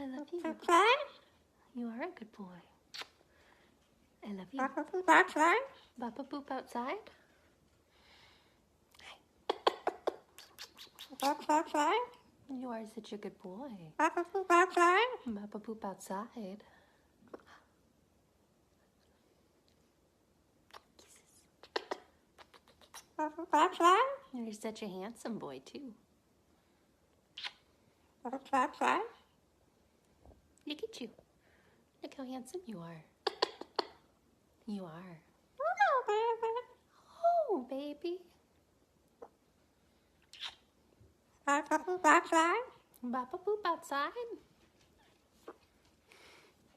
I love you. You are a good boy. I love you. Papa poop outside? You are such a good boy. Papa poop outside. Kisses. You're such a handsome boy, too. Look at you. Look how handsome you are. You are. Oh, baby. Papa poop outside?